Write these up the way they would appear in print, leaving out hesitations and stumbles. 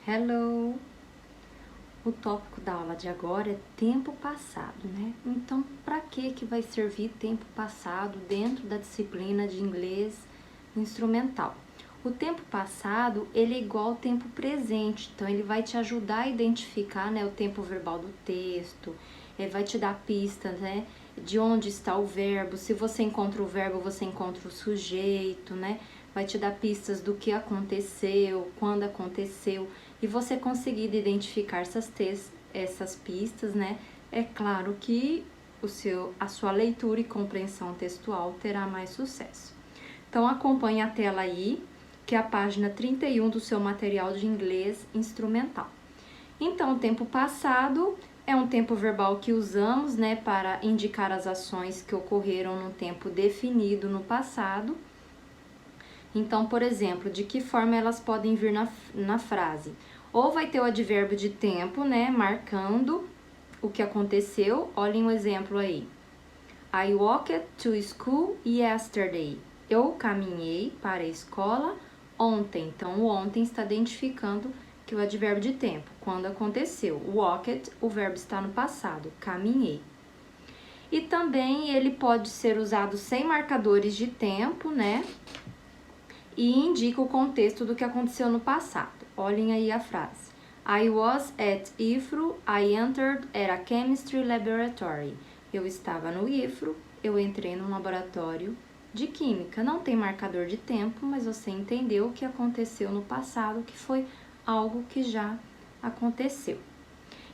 Hello! O tópico da aula de agora é tempo passado, né? Então, para que vai servir tempo passado dentro da disciplina de inglês instrumental? O tempo passado, ele é igual ao tempo presente, então ele vai te ajudar a identificar, né, o tempo verbal do texto, vai te dar pistas, né, de onde está o verbo. Se você encontra o verbo, você encontra o sujeito, né? Vai te dar pistas do que aconteceu, quando aconteceu, e você conseguir identificar essas pistas, né? É claro que a sua leitura e compreensão textual terá mais sucesso. Então, acompanhe a tela aí, que é a página 31 do seu material de inglês instrumental. Então, o tempo passado é um tempo verbal que usamos, né, para indicar as ações que ocorreram num tempo definido no passado. Então, por exemplo, de que forma elas podem vir na frase? Ou vai ter o advérbio de tempo, né, marcando o que aconteceu. Olhem um exemplo aí. I walked to school yesterday. Eu caminhei para a escola ontem. Então, o ontem está identificando que o advérbio de tempo, quando aconteceu. Walked, o verbo está no passado, caminhei. E também ele pode ser usado sem marcadores de tempo, né? E indica o contexto do que aconteceu no passado. Olhem aí a frase. I was at IFRO, I entered at a chemistry laboratory. Eu estava no IFRO, eu entrei num laboratório de química. Não tem marcador de tempo, mas você entendeu o que aconteceu no passado, que foi algo que já aconteceu.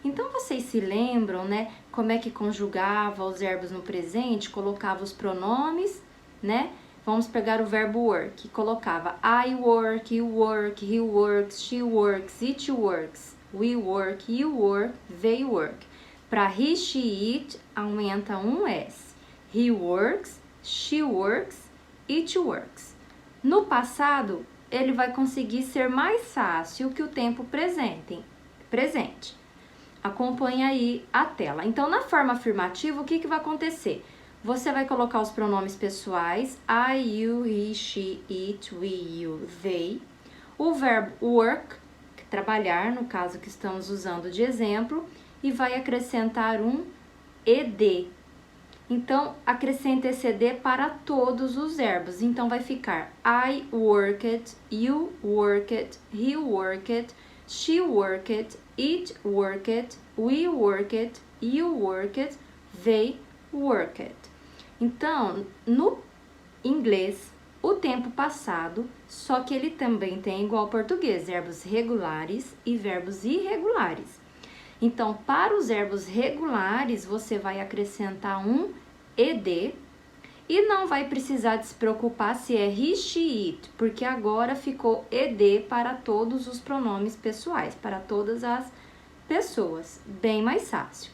Então, vocês se lembram, né, como é que conjugava os verbos no presente, colocava os pronomes, né? Vamos pegar o verbo work, colocava I work, you work, he works, she works, it works, we work, you work, they work. Para he, she, it, aumenta um S. He works, she works, it works. No passado, ele vai conseguir ser mais fácil que o tempo presente. Acompanhe aí a tela. Então, na forma afirmativa, o que vai acontecer? Você vai colocar os pronomes pessoais, I, you, he, she, it, we, you, they. O verbo work, trabalhar, no caso que estamos usando de exemplo, e vai acrescentar um ed. Então, acrescenta esse ed para todos os verbos. Então, vai ficar I worked, you worked, he worked, she worked, it worked, we worked, you worked, they worked. Então, no inglês, o tempo passado, só que ele também tem, igual ao português, verbos regulares e verbos irregulares. Então, para os verbos regulares, você vai acrescentar um ed e não vai precisar de se preocupar se é he, she, it, porque agora ficou ed para todos os pronomes pessoais, para todas as pessoas, bem mais fácil.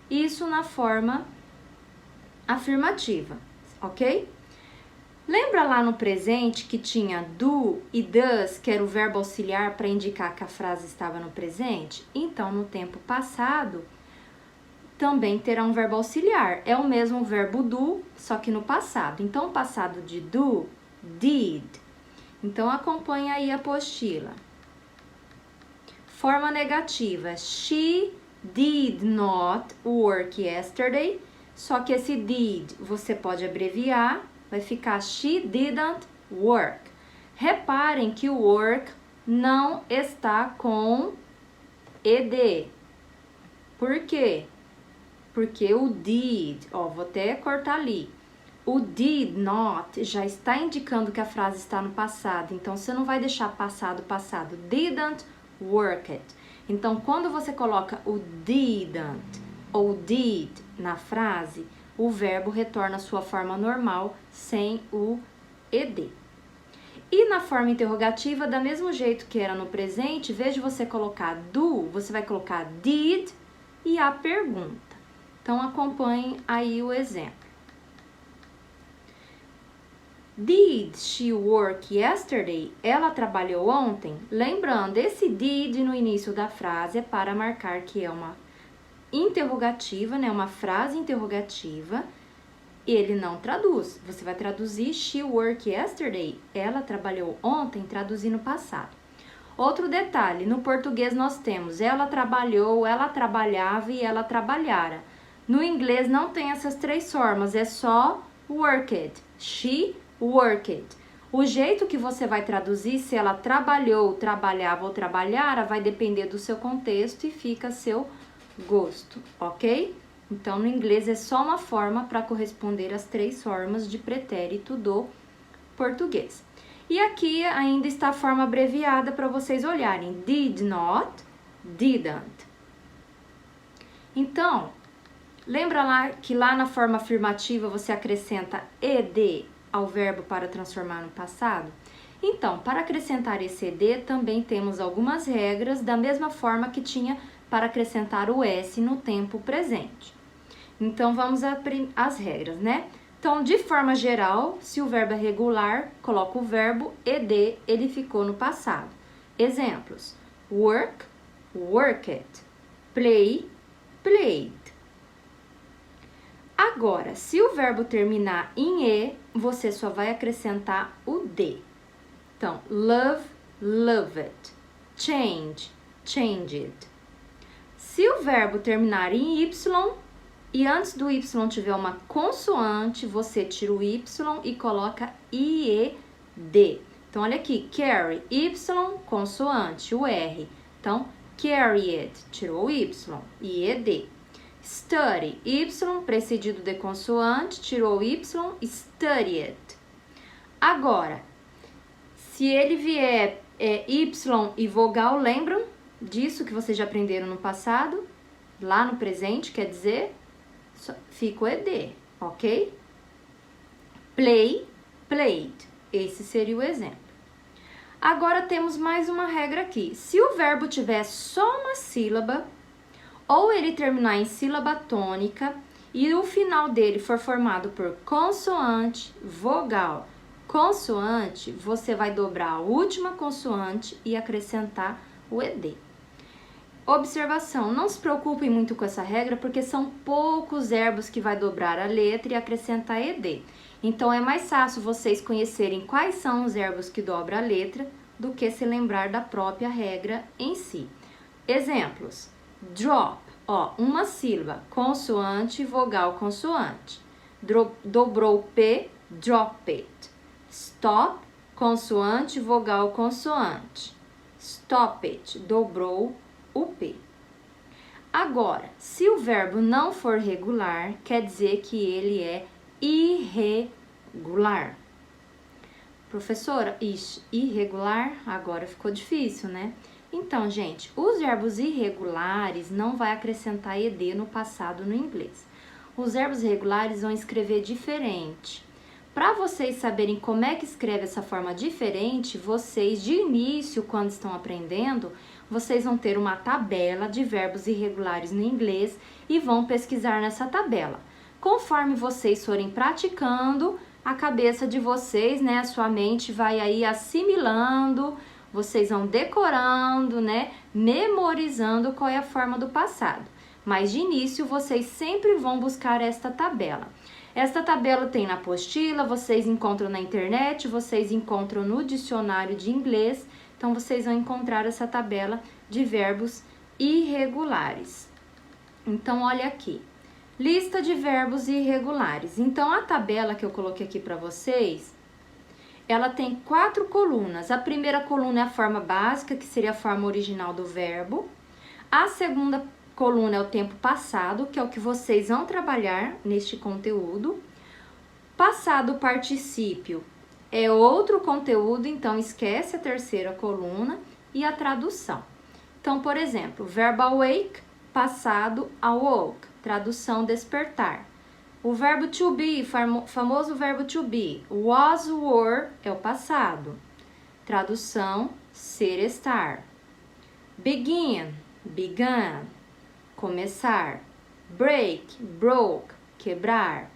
Isso na forma afirmativa, ok? Lembra lá no presente que tinha do e does, que era o verbo auxiliar para indicar que a frase estava no presente? Então, no tempo passado, também terá um verbo auxiliar. É o mesmo verbo do, só que no passado. Então, o passado de do, did. Então, acompanha aí a apostila. Forma negativa. She did not work yesterday. Só que esse did você pode abreviar, vai ficar she didn't work. Reparem que o work não está com ed. Por quê? Porque o did, vou até cortar ali. O did not já está indicando que a frase está no passado. Então, você não vai deixar passado. Didn't work it. Então, quando você coloca o didn't ou did na frase, o verbo retorna à sua forma normal, sem o ed. E na forma interrogativa, da mesmo jeito que era no presente, em vez de você colocar do, você vai colocar did e a pergunta. Então, acompanhem aí o exemplo. Did she work yesterday? Ela trabalhou ontem? Lembrando, esse did no início da frase é para marcar que é uma interrogativa, né? Uma frase interrogativa. Ele não traduz. Você vai traduzir she worked yesterday. Ela trabalhou ontem, traduzir no passado. Outro detalhe, no português nós temos ela trabalhou, ela trabalhava e ela trabalhara. No inglês não tem essas três formas, é só worked, she worked. O jeito que você vai traduzir, se ela trabalhou, trabalhava ou trabalhara, vai depender do seu contexto e fica a seu gosto, ok? Então, no inglês é só uma forma para corresponder às três formas de pretérito do português. E aqui ainda está a forma abreviada para vocês olharem. Did not, didn't. Então, lembra lá que lá na forma afirmativa você acrescenta ed ao verbo para transformar no passado? Então, para acrescentar esse ed também temos algumas regras, da mesma forma que tinha para acrescentar o s no tempo presente. Então, vamos às regras, né? Então, de forma geral, se o verbo é regular, coloca o verbo ed, ele ficou no passado. Exemplos: work, worked, play, played. Agora, se o verbo terminar em e, você só vai acrescentar o d. Então, love, loved, change, changed. Se o verbo terminar em y e antes do y tiver uma consoante, você tira o y e coloca ied. Então, olha aqui, carry, y, consoante, o r. Então, carried, tirou o y, ied. Study, y, precedido de consoante, tirou o y, studied. Agora, se ele vier y e vogal, lembram disso que vocês já aprenderam no passado? Lá no presente, quer dizer, fica o ed, ok? Play, played. Esse seria o exemplo. Agora temos mais uma regra aqui. Se o verbo tiver só uma sílaba, ou ele terminar em sílaba tônica e o final dele for formado por consoante, vogal, consoante, você vai dobrar a última consoante e acrescentar o ed. Observação, não se preocupem muito com essa regra, porque são poucos verbos que vai dobrar a letra e acrescentar ed. Então, é mais fácil vocês conhecerem quais são os verbos que dobram a letra do que se lembrar da própria regra em si. Exemplos: drop, uma sílaba, consoante, vogal, consoante. Dobrou o P, drop it. Stop, consoante, vogal, consoante. Stop it, dobrou o P. Agora, se o verbo não for regular, quer dizer que ele é irregular. Professora, irregular? Agora ficou difícil, né? Então, gente, os verbos irregulares não vai acrescentar ed no passado no inglês. Os verbos regulares vão escrever diferente. Para vocês saberem como é que escreve essa forma diferente, vocês, de início, quando estão aprendendo, vocês vão ter uma tabela de verbos irregulares no inglês e vão pesquisar nessa tabela. Conforme vocês forem praticando, a cabeça de vocês, né, a sua mente vai aí assimilando, vocês vão decorando, né, memorizando qual é a forma do passado. Mas de início, vocês sempre vão buscar esta tabela. Esta tabela tem na apostila, vocês encontram na internet, vocês encontram no dicionário de inglês. Então, vocês vão encontrar essa tabela de verbos irregulares. Então, olha aqui. Lista de verbos irregulares. Então, a tabela que eu coloquei aqui para vocês, ela tem 4 colunas. A primeira coluna é a forma básica, que seria a forma original do verbo. A segunda coluna é o tempo passado, que é o que vocês vão trabalhar neste conteúdo. Passado particípio é outro conteúdo, então esquece a terceira coluna e a tradução. Então, por exemplo, verbo awake, passado awoke, tradução despertar. O verbo to be, famoso verbo to be, was, were é o passado, tradução ser, estar. Begin, began, começar. Break, broke, quebrar.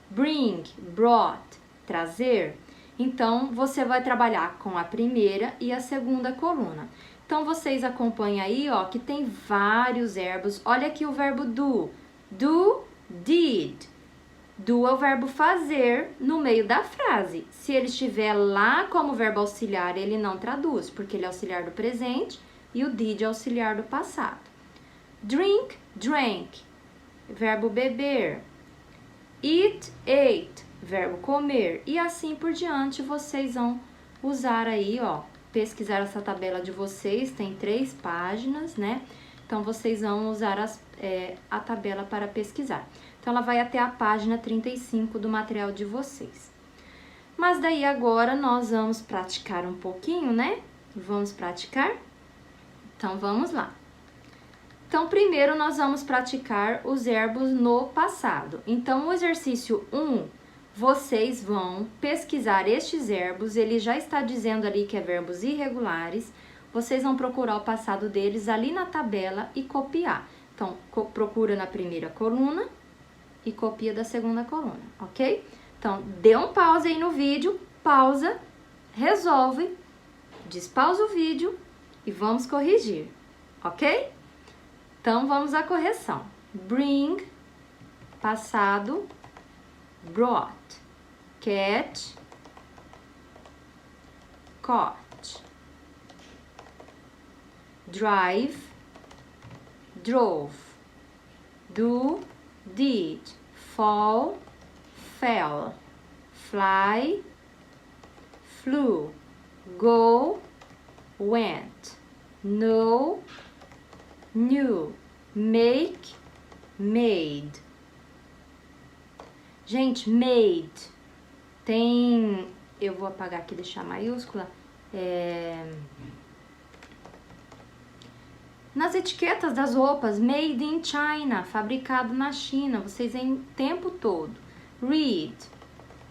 Bring, brought, trazer. Então, você vai trabalhar com a primeira e a segunda coluna. Então, vocês acompanham aí, ó, que tem vários verbos. Olha aqui o verbo do. Do, did. Do é o verbo fazer no meio da frase. Se ele estiver lá como verbo auxiliar, ele não traduz, porque ele é auxiliar do presente e o did é auxiliar do passado. Drink, drank, verbo beber. Eat, ate, verbo comer. E assim por diante, vocês vão usar aí, ó, pesquisar essa tabela de vocês, tem 3 páginas, né? Então, vocês vão usar a tabela para pesquisar. Então, ela vai até a página 35 do material de vocês. Mas daí agora nós vamos praticar um pouquinho, né? Vamos praticar? Então, vamos lá. Então, primeiro nós vamos praticar os verbos no passado. Então, o exercício 1, vocês vão pesquisar estes verbos. Ele já está dizendo ali que é verbos irregulares. Vocês vão procurar o passado deles ali na tabela e copiar. Então, procura na primeira coluna e copia da segunda coluna, ok? Então, dê um pause aí no vídeo, pausa, resolve, despausa o vídeo e vamos corrigir, ok? Então, vamos à correção. Bring, passado, brought, catch, caught. Drive, drove, do, did, fall, fell, fly, flew, go, went, know, knew, make, made. Gente, made tem... Eu vou apagar aqui e deixar maiúscula. Nas etiquetas das roupas, made in China, fabricado na China, vocês veem o tempo todo. Read,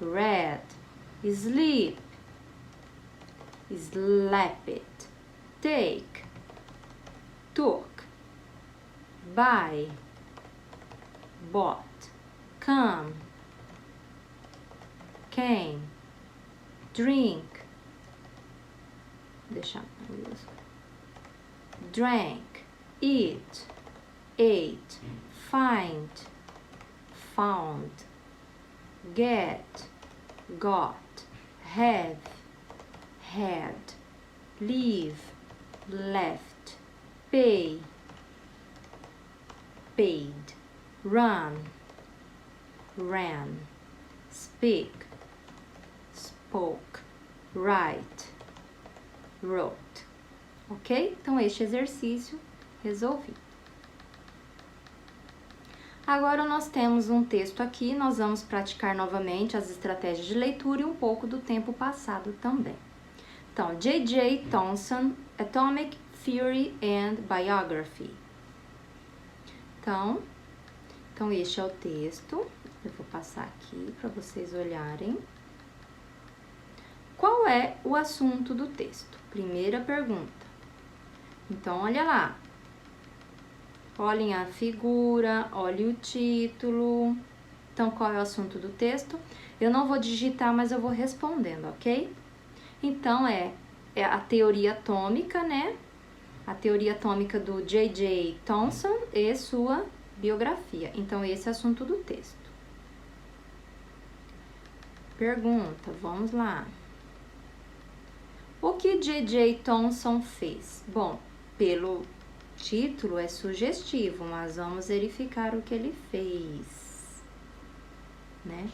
read, sleep, slept, take, took, buy, bought, come, came, drink, deixa isso, drank, eat, ate, find, found, get, got, have, had, leave, left, pay, paid, run, ran, speak, spoke, write, wrote. Ok? Então, este exercício resolvido. Agora, nós temos um texto aqui, nós vamos praticar novamente as estratégias de leitura e um pouco do tempo passado também. Então, J.J. Thomson, Atomic Theory and Biography. Então, este é o texto. Eu vou passar aqui para vocês olharem. Qual é o assunto do texto? Primeira pergunta. Então, olha lá. Olhem a figura, olhem o título. Então, qual é o assunto do texto? Eu não vou digitar, mas eu vou respondendo, ok? Então, é a teoria atômica, né? A teoria atômica do J.J. Thomson e sua biografia. Então, esse é o assunto do texto. Pergunta, vamos lá. O que J.J. Thomson fez? Bom, pelo título é sugestivo, mas vamos verificar o que ele fez, né?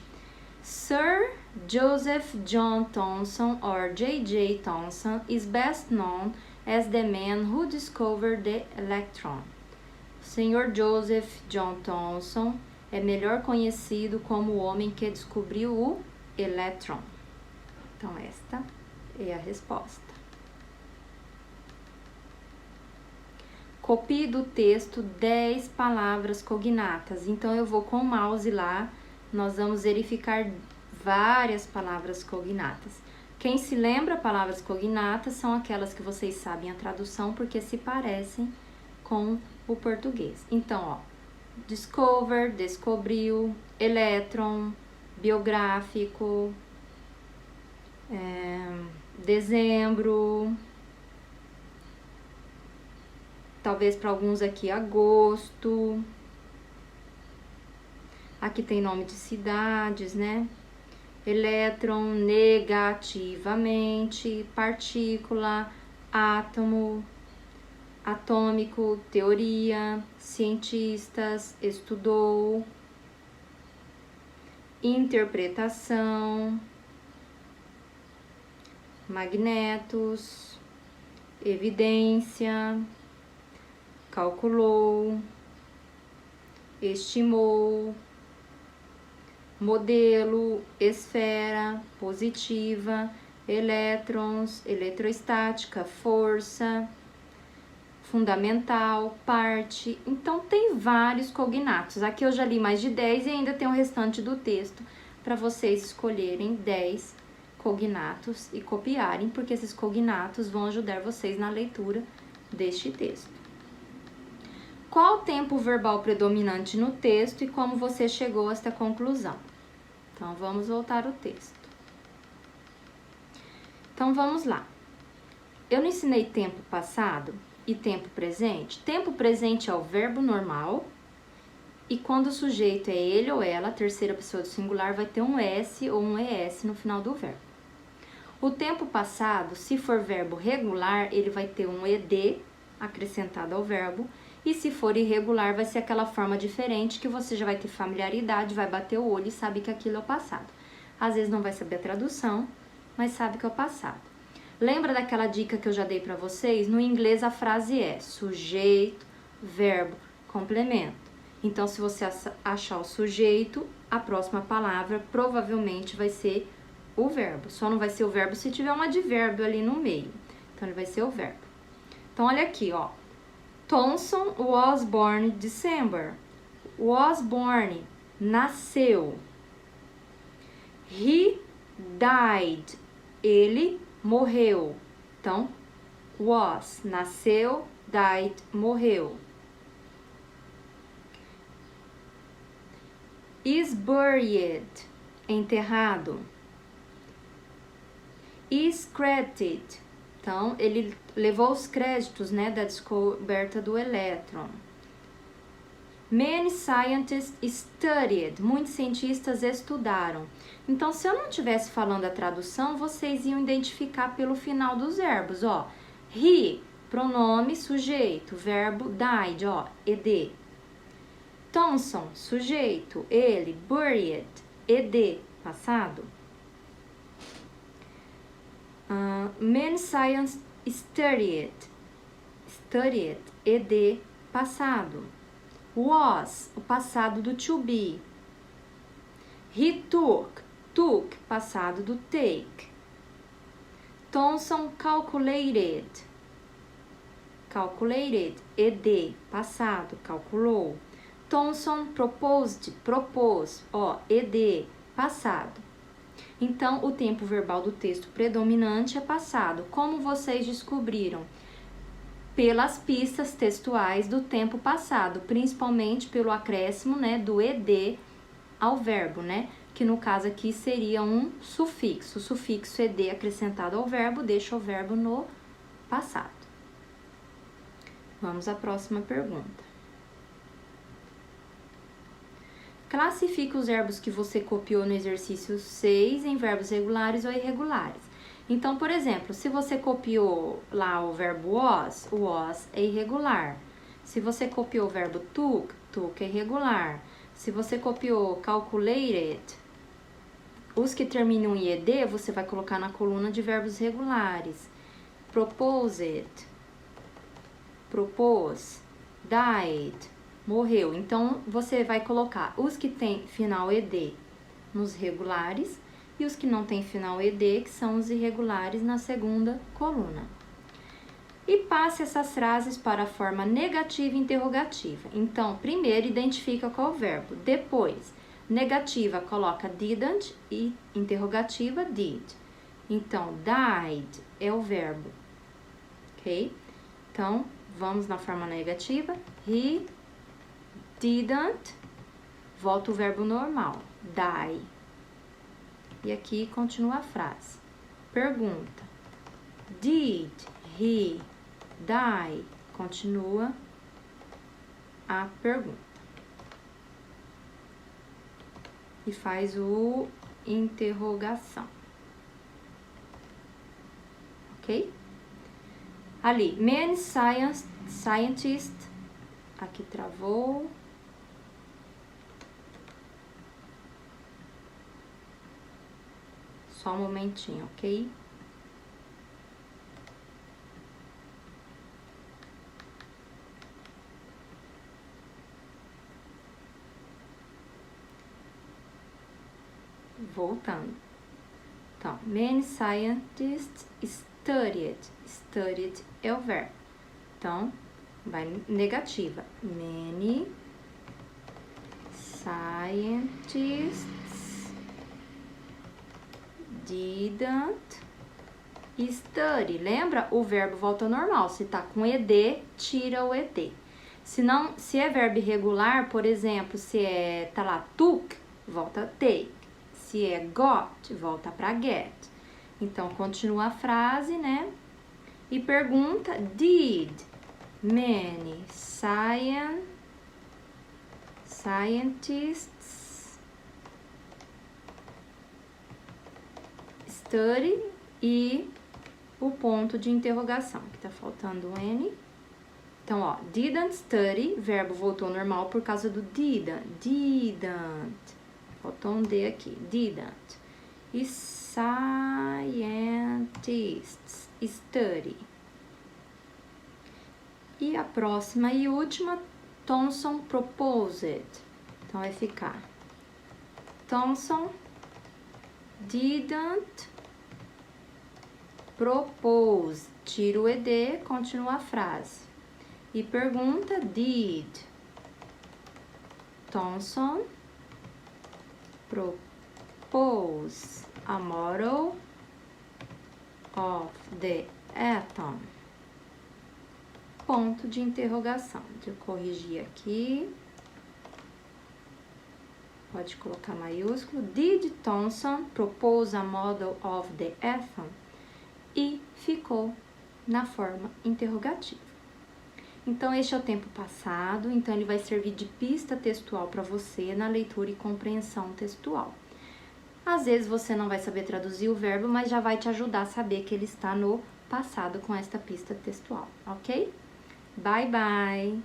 Sir Joseph John Thomson, or J.J. Thomson, is best known as the man who discovered the electron. Sr. Joseph John Thomson é melhor conhecido como o homem que descobriu o elétron. Então, esta é a resposta. Copie do texto 10 palavras cognatas. Então, eu vou com o mouse lá, nós vamos verificar várias palavras cognatas. Quem se lembra, palavras cognatas são aquelas que vocês sabem a tradução, porque se parecem com o português. Então, ó, discover, descobriu, elétron, biográfico, dezembro, talvez para alguns aqui agosto, Aqui tem nome de cidades, né? Elétron, negativamente, partícula, átomo, atômico, teoria, cientistas, estudou, interpretação, magnetos, evidência, calculou, estimou, modelo, esfera, positiva, elétrons, eletrostática, força, fundamental, parte. Então, tem vários cognatos. Aqui eu já li mais de 10 e ainda tem o restante do texto para vocês escolherem 10 cognatos e copiarem, porque esses cognatos vão ajudar vocês na leitura deste texto. Qual o tempo verbal predominante no texto e como você chegou a esta conclusão? Então, vamos voltar ao texto. Então, vamos lá. Eu não ensinei tempo passado e tempo presente? Tempo presente é o verbo normal e quando o sujeito é ele ou ela, a terceira pessoa do singular, vai ter um S ou um ES no final do verbo. O tempo passado, se for verbo regular, ele vai ter um ED acrescentado ao verbo. E se for irregular, vai ser aquela forma diferente que você já vai ter familiaridade, vai bater o olho e sabe que aquilo é o passado. Às vezes não vai saber a tradução, mas sabe que é o passado. Lembra daquela dica que eu já dei para vocês? No inglês a frase é sujeito, verbo, complemento. Então, se você achar o sujeito, a próxima palavra provavelmente vai ser o verbo. Só não vai ser o verbo se tiver um advérbio ali no meio. Então, ele vai ser o verbo. Então, olha aqui, ó. Thomson was born December. Was born, nasceu. He died, ele morreu. Então, was, nasceu, died, morreu. Is buried, enterrado. Is credited, então ele levou os créditos, né, da descoberta do elétron. Many scientists studied, muitos cientistas estudaram. Então, se eu não estivesse falando a tradução, vocês iam identificar pelo final dos verbos, ó. He, pronome, sujeito, verbo died, ó, ed. Thomson, sujeito, ele, buried, ed, passado. Many science studied, ed, passado. Was, o passado do to be. He took, passado do take. Thomson calculated, ed, passado, calculou. Thomson proposed, propôs, ó, ed, passado. Então, o tempo verbal do texto predominante é passado. Como vocês descobriram? Pelas pistas textuais do tempo passado, principalmente pelo acréscimo, né, do ed ao verbo, né? Que no caso aqui seria um sufixo. O sufixo ed acrescentado ao verbo deixa o verbo no passado. Vamos à próxima pergunta. Classifique os verbos que você copiou no exercício 6 em verbos regulares ou irregulares. Então, por exemplo, se você copiou lá o verbo was, o was é irregular. Se você copiou o verbo took é irregular. Se você copiou calculated, os que terminam em ed, você vai colocar na coluna de verbos regulares. Proposed, propôs, died, morreu. Então, você vai colocar os que tem final ed nos regulares e os que não tem final ed, que são os irregulares, na segunda coluna. E passe essas frases para a forma negativa e interrogativa. Então, primeiro identifica qual o verbo. Depois, negativa coloca didn't e interrogativa did. Então, died é o verbo, ok? Então, vamos na forma negativa. He didn't, volta o verbo normal, die. E aqui continua a frase. Pergunta. Did he die? Continua a pergunta. e faz o interrogação. Ok? Ali, many scientists, aqui travou. Só um momentinho, ok? Voltando. Então, many scientists studied. Studied é o verbo. Então, vai negativa. Many scientists didn't study. Lembra? O verbo volta ao normal. Se tá com ed, tira o ed. Se é verbo irregular, por exemplo, tá lá took, volta take. Se é got, volta para get. Então, continua a frase, né? E pergunta, did many scientists study? E o ponto de interrogação, que tá faltando o N. Então, ó, didn't study, verbo voltou ao normal por causa do didn't. Faltou um D aqui, didn't. E scientists study. E a próxima e última, Thomson proposed. Então, vai ficar Thomson didn't propose. Tira o ed, continua a frase. E pergunta, did Thomson propose a model of the atom? Ponto de interrogação. Deixa eu corrigir aqui. Pode colocar maiúsculo. Did Thomson propose a model of the atom? E ficou na forma interrogativa. Então, este é o tempo passado, então ele vai servir de pista textual para você na leitura e compreensão textual. Às vezes você não vai saber traduzir o verbo, mas já vai te ajudar a saber que ele está no passado com esta pista textual, ok? Bye, bye!